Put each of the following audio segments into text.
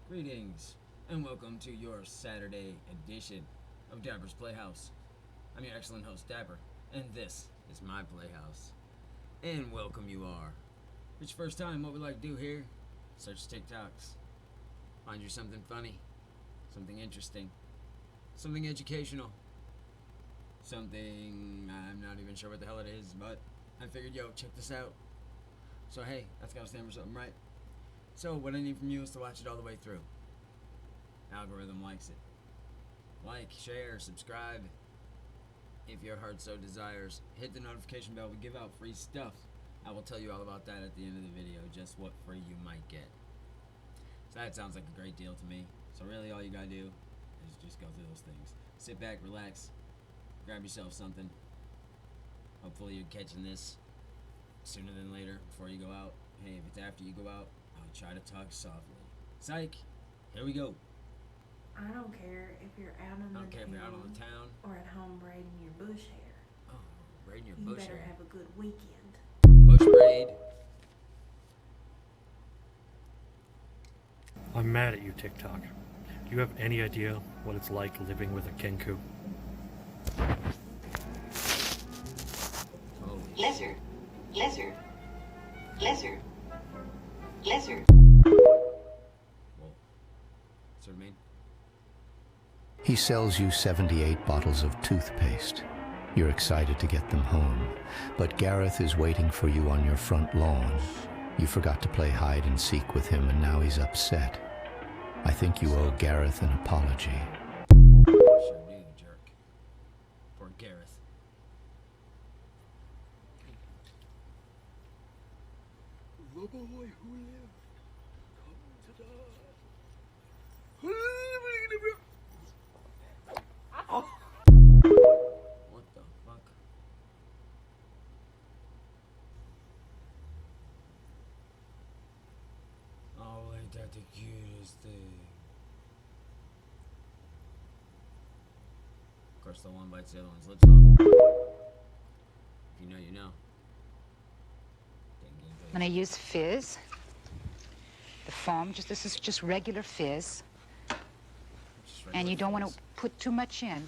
Greetings, and welcome to your Saturday edition of Dapper's Playhouse. I'm your excellent host, Dapper, and this is my playhouse. And welcome you are. If it's your first time, what we like to do here, search TikToks. Find you something funny, something interesting, something educational, something I'm not even sure what the hell it is, but I figured, check this out. So hey, that's gotta stand for something, right? So what I need from you is to watch it all the way through. Algorithm likes it. Like, share, subscribe. If your heart so desires, hit the notification bell. We give out free stuff. I will tell you all about that at the end of the video, just what free you might get. So that sounds like a great deal to me. So really all you gotta do is just go through those things. Sit back, relax, grab yourself something. Hopefully you're catching this sooner than later before you go out. Hey, if it's after you go out, I'll try to talk softly. Psych! Here we go. I don't care if you're out on the town or at home braiding your bush hair. Oh, braiding your You bush better hair. have a good weekend. Bush braid. I'm mad at you, TikTok. Do you have any idea what it's like living with a Kenku? Holy Lizard, lizard, lizard, lizard. Whoa. That's what I mean. He sells you 78 bottles of toothpaste. You're excited to get them home, but Gareth is waiting for you on your front lawn. You forgot to play hide and seek with him, and now he's upset. I think you owe Gareth an apology. Sure do, jerk. Poor Gareth. The boy who lived, come to die. What the fuck? Oh, ain't that the cutest thing? Of course, the one bites the other one's lips off. If you know, you know. I'm gonna use fizz. The foam, this is just regular fizz. And you don't want to put too much in,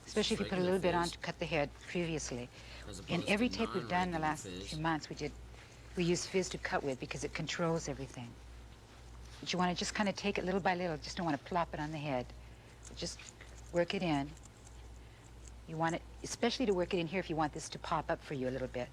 especially if you put a little bit on to cut the hair previously. In every tape we've done in the last few months, we use fizz to cut with because it controls everything. But you want to just kind of take it little by little. Just don't want to plop it on the head. Just work it in. You want it, especially to work it in here if you want this to pop up for you a little bit.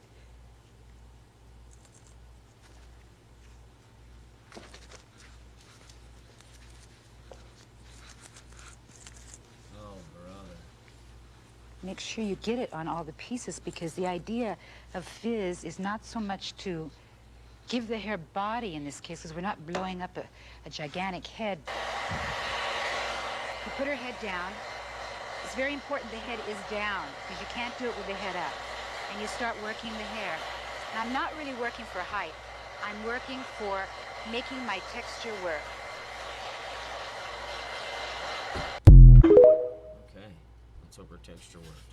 Make sure you get it on all the pieces because the idea of fizz is not so much to give the hair body in this case because we're not blowing up a gigantic head. You put her head down. It's very important the head is down because you can't do it with the head up. And you start working the hair. And I'm not really working for height. I'm working for making my texture work. Let's hope her texture worked.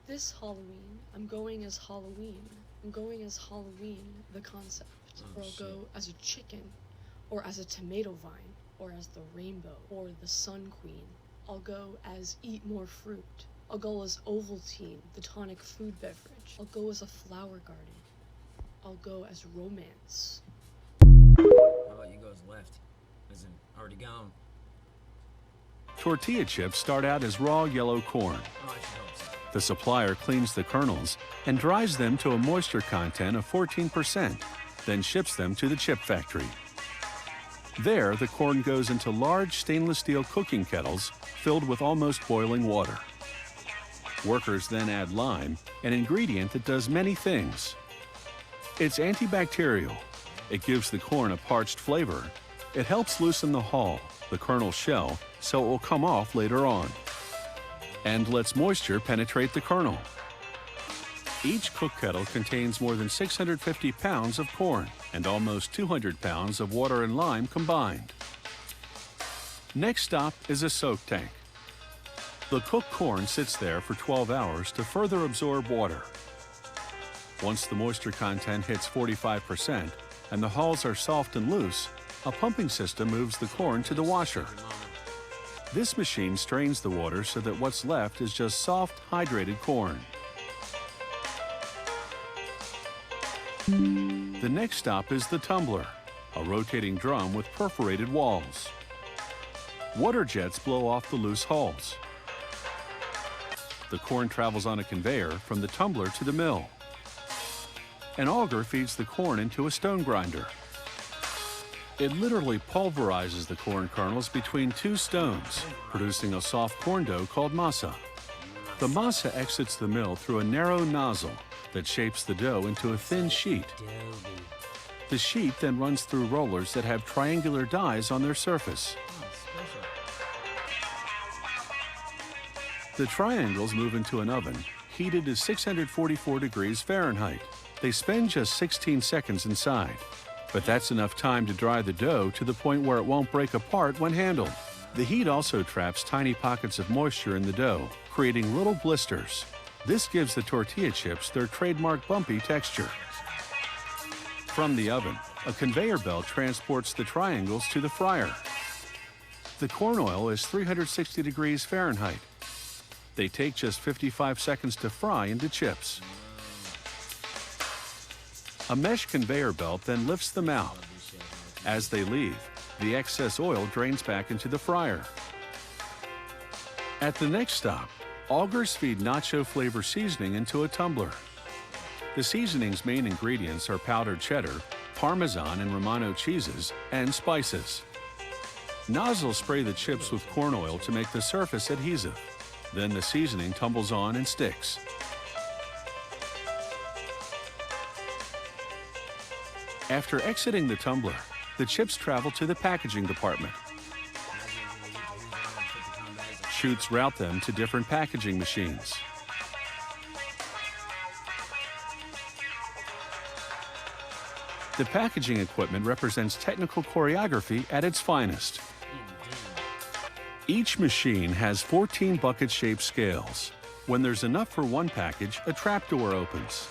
This Halloween, I'm going as Halloween. I'm going as Halloween, the concept. Oh, or I'll go as a chicken, or as a tomato vine, or as the rainbow, or the sun queen. I'll go as eat more fruit. I'll go as Ovaltine, the tonic food beverage. I'll go as a flower garden. I'll go as romance. How about you go as left? As in, already gone. Tortilla chips start out as raw yellow corn. Oh, I should hope so. The supplier cleans the kernels and dries them to a moisture content of 14%, then ships them to the chip factory. There, the corn goes into large stainless steel cooking kettles filled with almost boiling water. Workers then add lime, an ingredient that does many things. It's antibacterial. It gives the corn a parched flavor. It helps loosen the hull, the kernel shell, so it will come off later on, and lets moisture penetrate the kernel. Each cook kettle contains more than 650 pounds of corn and almost 200 pounds of water and lime combined. Next stop is a soak tank. The cooked corn sits there for 12 hours to further absorb water. Once the moisture content hits 45% and the hulls are soft and loose, a pumping system moves the corn to the washer. This machine strains the water so that what's left is just soft, hydrated corn. The next stop is the tumbler, a rotating drum with perforated walls. Water jets blow off the loose hulls. The corn travels on a conveyor from the tumbler to the mill. An auger feeds the corn into a stone grinder. It literally pulverizes the corn kernels between two stones, producing a soft corn dough called masa. The masa exits the mill through a narrow nozzle that shapes the dough into a thin sheet. The sheet then runs through rollers that have triangular dies on their surface. The triangles move into an oven, heated to 644 degrees Fahrenheit. They spend just 16 seconds inside, but that's enough time to dry the dough to the point where it won't break apart when handled. The heat also traps tiny pockets of moisture in the dough, creating little blisters. This gives the tortilla chips their trademark bumpy texture. From the oven, a conveyor belt transports the triangles to the fryer. The corn oil is 360 degrees Fahrenheit. They take just 55 seconds to fry into chips. A mesh conveyor belt then lifts them out. As they leave, the excess oil drains back into the fryer. At the next stop, augers feed nacho flavor seasoning into a tumbler. The seasoning's main ingredients are powdered cheddar, Parmesan and Romano cheeses, and spices. Nozzles spray the chips with corn oil to make the surface adhesive. Then the seasoning tumbles on and sticks. After exiting the tumbler, the chips travel to the packaging department. Chutes route them to different packaging machines. The packaging equipment represents technical choreography at its finest. Each machine has 14 bucket-shaped scales. When there's enough for one package, a trapdoor opens.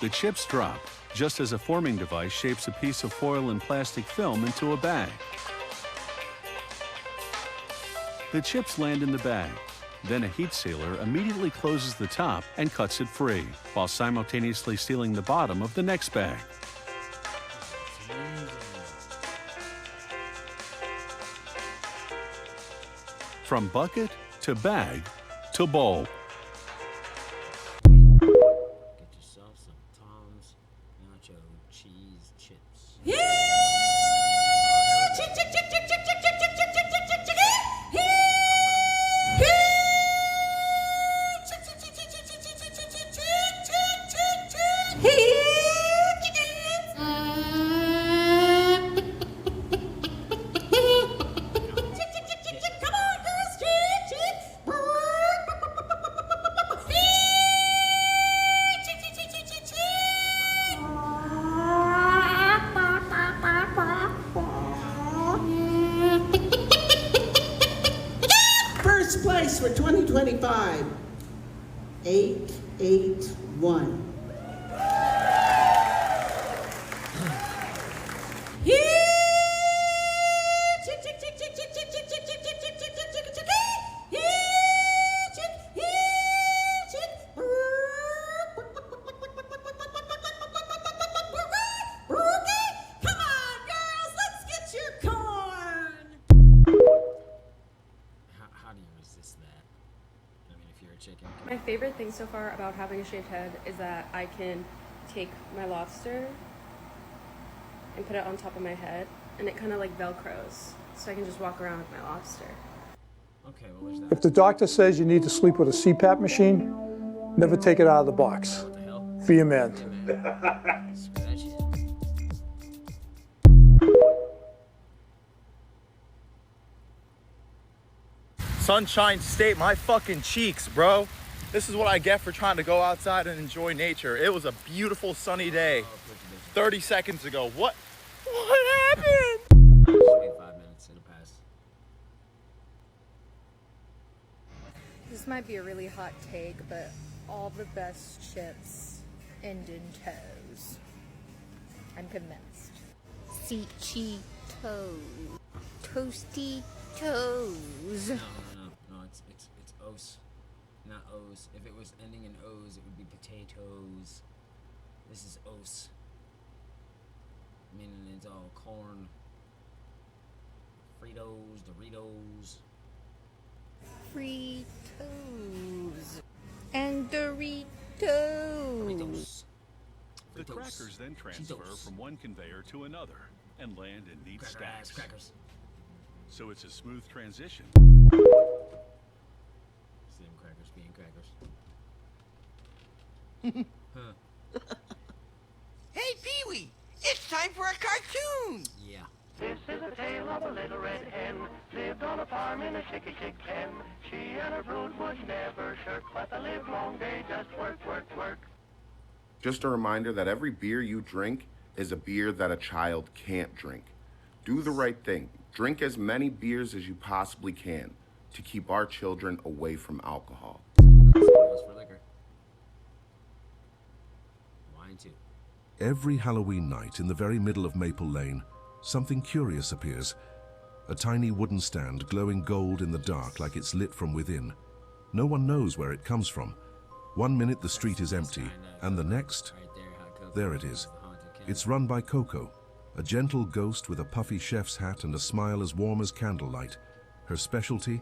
The chips drop, just as a forming device shapes a piece of foil and plastic film into a bag. The chips land in the bag. Then a heat sealer immediately closes the top and cuts it free, while simultaneously sealing the bottom of the next bag. From bucket to bag to bowl. Get yourself some Tom's nacho cheese chips. First place for 2025, 881. How do you resist that? I mean, if you're a chicken. My favorite thing so far about having a shaved head is that I can take my lobster and put it on top of my head, and it kind of like velcros, so I can just walk around with my lobster. Okay, well, there's that. If the doctor says you need to sleep with a CPAP machine, never take it out of the box. What the hell? Be a man. Screw that shit. Sunshine State, my fucking cheeks, bro. This is what I get for trying to go outside and enjoy nature. It was a beautiful sunny day 30 seconds ago. What happened? Just wait 5 minutes, it'll pass. This might be a really hot take, but all the best chips end in toes. I'm convinced. toasty Cheetos. Toasty toes. No, it's os, not O's. If it was ending in O's, it would be potatoes. This is os, meaning it's all corn. Fritos, Doritos. Fritos. And Doritos. Doritos. The crackers then transfer from one conveyor to another and land in neat stacks. Crackers. So it's a smooth transition. See them crackers being crackers. Huh. Hey, Pee-wee, it's time for a cartoon. Yeah. This is a tale of a little red hen, lived on a farm in a chicky-chick pen. She and her brood would never shirk, but the livelong day just work. Just a reminder that every beer you drink is a beer that a child can't drink. Do the right thing. Drink as many beers as you possibly can to keep our children away from alcohol. For liquor. Wine too. Every Halloween night in the very middle of Maple Lane, something curious appears. A tiny wooden stand glowing gold in the dark like it's lit from within. No one knows where it comes from. 1 minute the street is empty, and the next, there it is. It's run by Coco, a gentle ghost with a puffy chef's hat and a smile as warm as candlelight. Her specialty?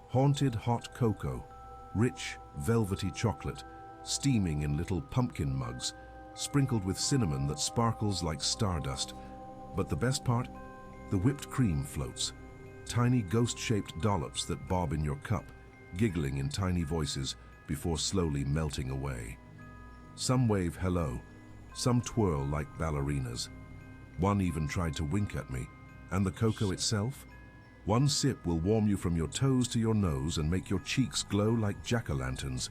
Haunted hot cocoa, rich, velvety chocolate, steaming in little pumpkin mugs, sprinkled with cinnamon that sparkles like stardust. But the best part? The whipped cream floats. Tiny ghost-shaped dollops that bob in your cup, giggling in tiny voices before slowly melting away. Some wave hello, some twirl like ballerinas. One even tried to wink at me. And the cocoa itself? One sip will warm you from your toes to your nose and make your cheeks glow like jack-o'-lanterns.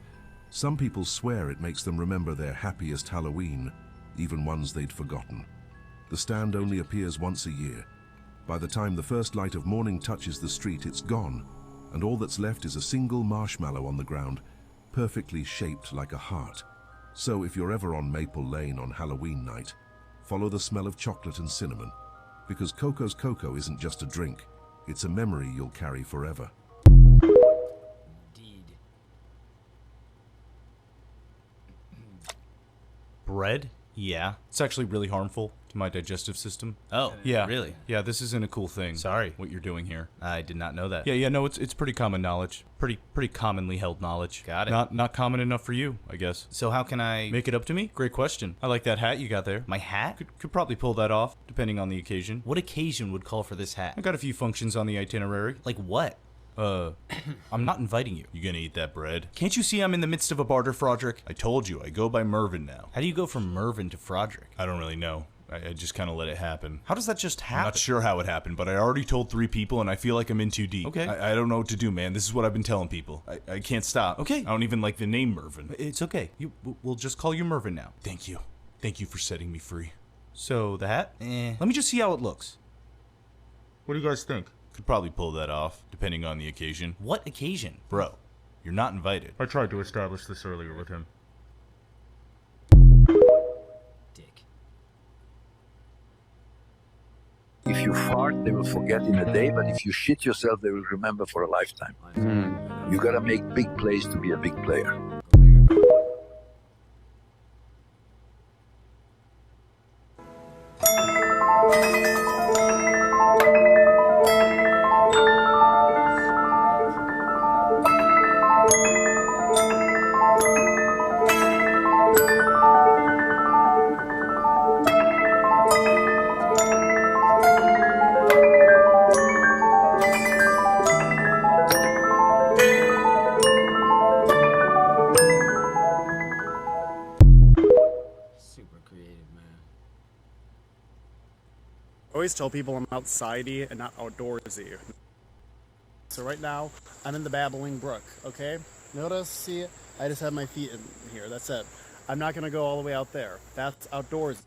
Some people swear it makes them remember their happiest Halloween, even ones they'd forgotten. The stand only appears once a year. By the time the first light of morning touches the street, it's gone, and all that's left is a single marshmallow on the ground, perfectly shaped like a heart. So if you're ever on Maple Lane on Halloween night, follow the smell of chocolate and cinnamon, because Coco's Cocoa isn't just a drink, it's a memory you'll carry forever. Bread? Yeah. It's actually really harmful to my digestive system. Oh, yeah. Really? Yeah, this isn't a cool thing. Sorry. What you're doing here. I did not know that. Yeah, no, it's pretty common knowledge. Pretty commonly held knowledge. Got it. Not common enough for you, I guess. So how can I make it up to me? Great question. I like that hat you got there. My hat? Could probably pull that off, depending on the occasion. What occasion would call for this hat? I got a few functions on the itinerary. Like what? I'm not inviting you. You gonna eat that bread? Can't you see I'm in the midst of a barter, Froderick? I told you, I go by Mervin now. How do you go from Mervin to Froderick? I don't really know. I just kind of let it happen. How does that just happen? I'm not sure how it happened, but I already told 3 people and I feel like I'm in too deep. Okay. I don't know what to do, man. This is what I've been telling people. I can't stop. Okay. I don't even like the name Mervin. It's okay. We'll just call you Mervin now. Thank you. Thank you for setting me free. So, the hat? Let me just see how it looks. What do you guys think? Could probably pull that off, depending on the occasion. What occasion? Bro, you're not invited. I tried to establish this earlier with him. Dick. If you fart, they will forget in a day, but if you shit yourself, they will remember for a lifetime. You gotta make big plays to be a big player. I always tell people I'm outsidey and not outdoorsy. So right now, I'm in the Babbling Brook, okay? Notice, see, I just have my feet in here, that's it. I'm not gonna go all the way out there. That's outdoors.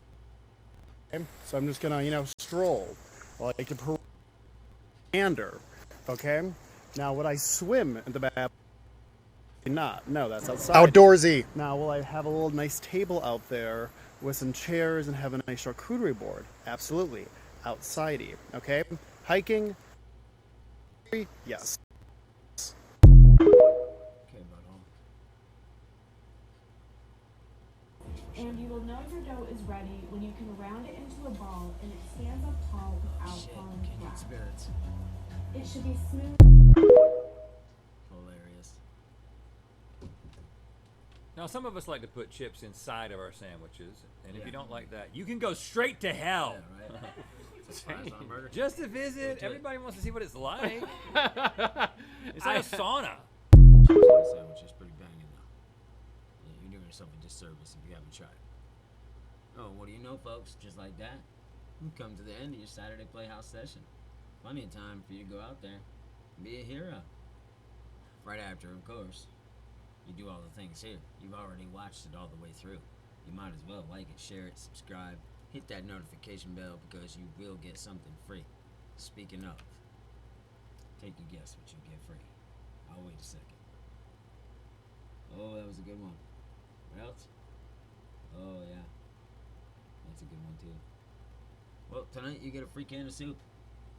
Okay? So I'm just gonna, stroll. Like a pander, okay? Now, would I swim in the Babbling? No, that's outside. Outdoorsy. Now, will I have a little nice table out there with some chairs and have a nice charcuterie board? Absolutely. outside-y, okay? Hiking, yes. Okay, butthole. And you will know your dough is ready when you can round it into a ball and it stands up tall without falling flat. Spirits. It should be smooth. Hilarious. Now, some of us like to put chips inside of our sandwiches, and if Yeah. you don't like that, you can go straight to hell. Yeah, right. Just fries on a burger. Just a visit. Everybody wants to see what it's like. It's like a sauna. Chips on a sandwich is pretty banging though. Yeah, you're doing yourself a disservice if you haven't tried it. Oh, what do you know, folks? Just like that, you come to the end of your Saturday Playhouse session. Plenty of time for you to go out there and be a hero. Right after, of course, you do all the things here. You've already watched it all the way through. You might as well like it, share it, subscribe, hit that notification bell because you will get something free. Speaking of, take a guess what you get free. I'll wait a second. Oh, that was a good one. What else? Oh, yeah. That's a good one, too. Well, tonight you get a free can of soup.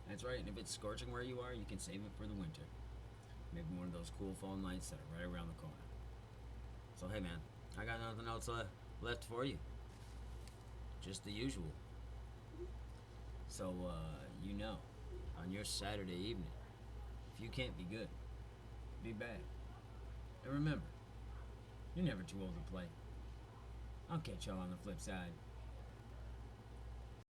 That's right, and if it's scorching where you are, you can save it for the winter. Maybe one of those cool fall nights that are right around the corner. So, hey, man, I got nothing else left for you. Just the usual. So, you know, on your Saturday evening, if you can't be good, be bad. And remember, you're never too old to play. I'll catch y'all on the flip side.